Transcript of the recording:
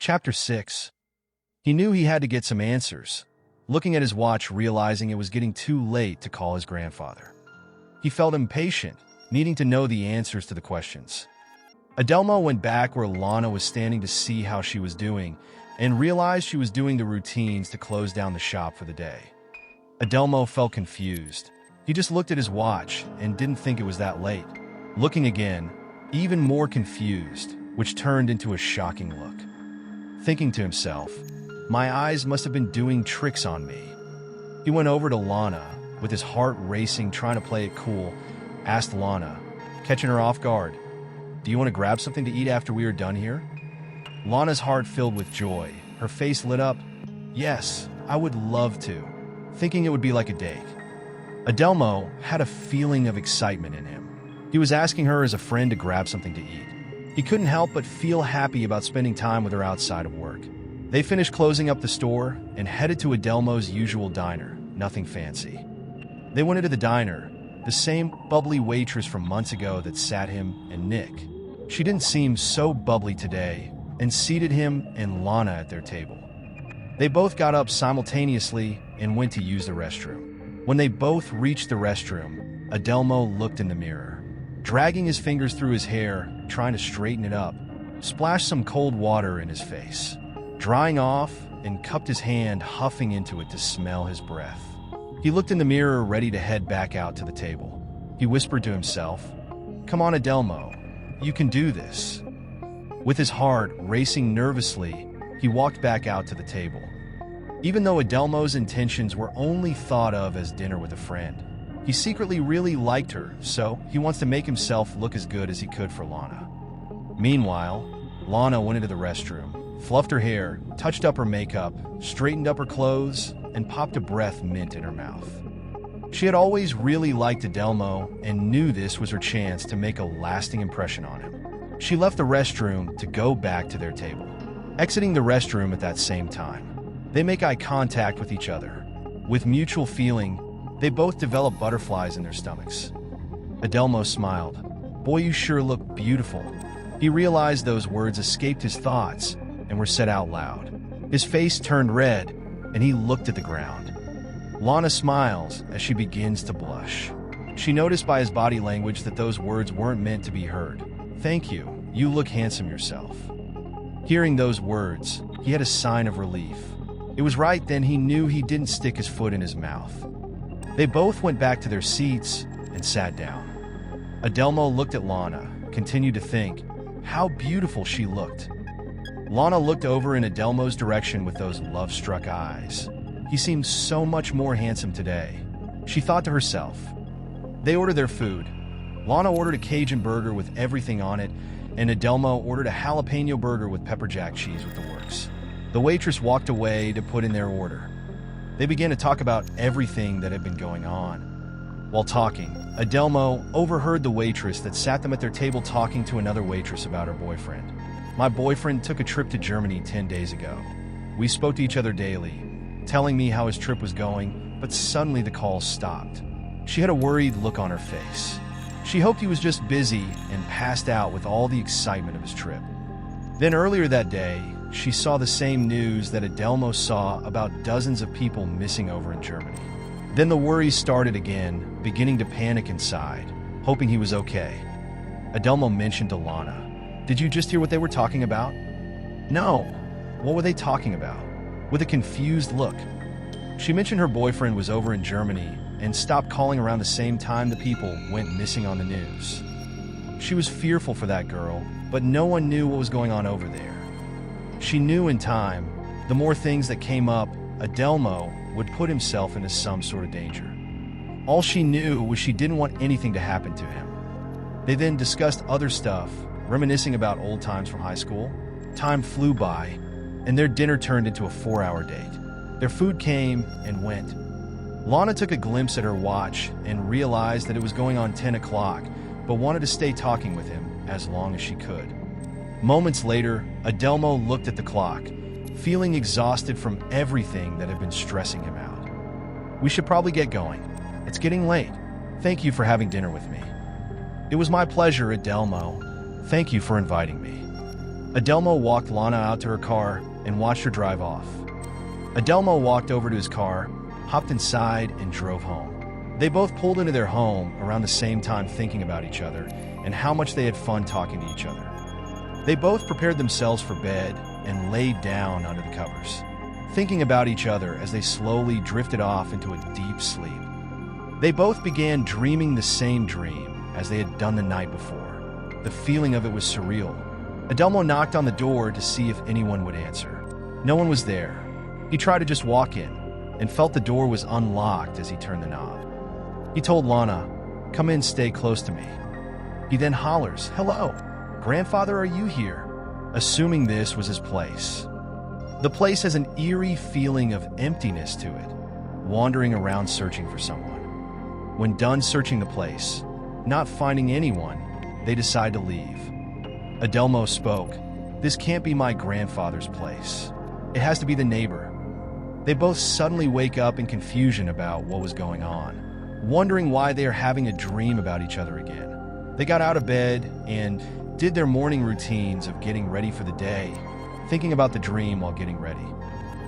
Chapter 6. He knew he had to get some answers, looking at his watch, realizing it was getting too late to call his grandfather. He felt impatient, needing to know the answers to the questions. Adelmo went back where Lana was standing to see how she was doing, and realized she was doing the routines to close down the shop for the day. Adelmo felt confused. He just looked at his watch and didn't think it was that late. Looking again, even more confused, which turned into a shocking look. Thinking to himself, my eyes must have been doing tricks on me. He went over to Lana, with his heart racing, trying to play it cool, asked Lana, catching her off guard, "Do you want to grab something to eat after we are done here?" Lana's heart filled with joy. Her face lit up. "Yes, I would love to," thinking it would be like a date. Adelmo had a feeling of excitement in him. He was asking her as a friend to grab something to eat. He couldn't help but feel happy about spending time with her outside of work. They finished closing up the store and headed to Adelmo's usual diner, nothing fancy. They went into the diner, the same bubbly waitress from months ago that sat him and Nick. She didn't seem so bubbly today, and seated him and Lana at their table. They both got up simultaneously and went to use the restroom. When they both reached the restroom, Adelmo looked in the mirror. Dragging his fingers through his hair, trying to straighten it up, splashed some cold water in his face. Drying off, and cupped his hand, huffing into it to smell his breath. He looked in the mirror, ready to head back out to the table. He whispered to himself, "Come on, Adelmo, you can do this." With his heart racing nervously, he walked back out to the table. Even though Adelmo's intentions were only thought of as dinner with a friend, he secretly really liked her, so he wants to make himself look as good as he could for Lana. Meanwhile, Lana went into the restroom, fluffed her hair, touched up her makeup, straightened up her clothes, and popped a breath mint in her mouth. She had always really liked Adelmo and knew this was her chance to make a lasting impression on him. She left the restroom to go back to their table. Exiting the restroom at that same time, they make eye contact with each other. With mutual feeling, they both develop butterflies in their stomachs. Adelmo smiled. "Boy, you sure look beautiful." He realized those words escaped his thoughts and were said out loud. His face turned red, and he looked at the ground. Lana smiles as she begins to blush. She noticed by his body language that those words weren't meant to be heard. "Thank you. You look handsome yourself." Hearing those words, he had a sign of relief. It was right then he knew he didn't stick his foot in his mouth. They both went back to their seats and sat down. Adelmo looked at Lana, continued to think how beautiful she looked. Lana looked over in Adelmo's direction with those love-struck eyes. He seemed so much more handsome today, she thought to herself. They ordered their food. Lana ordered a Cajun burger with everything on it, and Adelmo ordered a jalapeno burger with pepper jack cheese with the works. The waitress walked away to put in their order. They began to talk about everything that had been going on. While talking, Adelmo overheard the waitress that sat them at their table talking to another waitress about her boyfriend. "My boyfriend took a trip to Germany 10 days ago. We spoke to each other daily, telling me how his trip was going, but suddenly the calls stopped." She had a worried look on her face. She hoped he was just busy and passed out with all the excitement of his trip. Then earlier that day, she saw the same news that Adelmo saw about dozens of people missing over in Germany. Then the worries started again, beginning to panic inside, hoping he was okay. Adelmo mentioned to Lana, "Did you just hear what they were talking about?" "No. What were they talking about?" With a confused look. She mentioned her boyfriend was over in Germany and stopped calling around the same time the people went missing on the news. She was fearful for that girl, but no one knew what was going on over there. She knew in time, the more things that came up, Adelmo would put himself into some sort of danger. All she knew was she didn't want anything to happen to him. They then discussed other stuff, reminiscing about old times from high school. Time flew by, and their dinner turned into a 4-hour date. Their food came and went. Lana took a glimpse at her watch and realized that it was going on 10 o'clock, but wanted to stay talking with him as long as she could. Moments later, Adelmo looked at the clock, feeling exhausted from everything that had been stressing him out. "We should probably get going. It's getting late. Thank you for having dinner with me." "It was my pleasure, Adelmo. Thank you for inviting me." Adelmo walked Lana out to her car and watched her drive off. Adelmo walked over to his car, hopped inside, and drove home. They both pulled into their home around the same time, thinking about each other and how much they had fun talking to each other. They both prepared themselves for bed and laid down under the covers, thinking about each other as they slowly drifted off into a deep sleep. They both began dreaming the same dream as they had done the night before. The feeling of it was surreal. Adelmo knocked on the door to see if anyone would answer. No one was there. He tried to just walk in and felt the door was unlocked as he turned the knob. He told Lana, "Come in, stay close to me." He then hollers, "Hello, grandfather, are you here?" Assuming this was his place. The place has an eerie feeling of emptiness to it, wandering around searching for someone. When done searching the place, not finding anyone, they decide to leave. Adelmo spoke, "This can't be my grandfather's place. It has to be the neighbor." They both suddenly wake up in confusion about what was going on, wondering why they are having a dream about each other again. They got out of bed and did their morning routines of getting ready for the day, thinking about the dream while getting ready.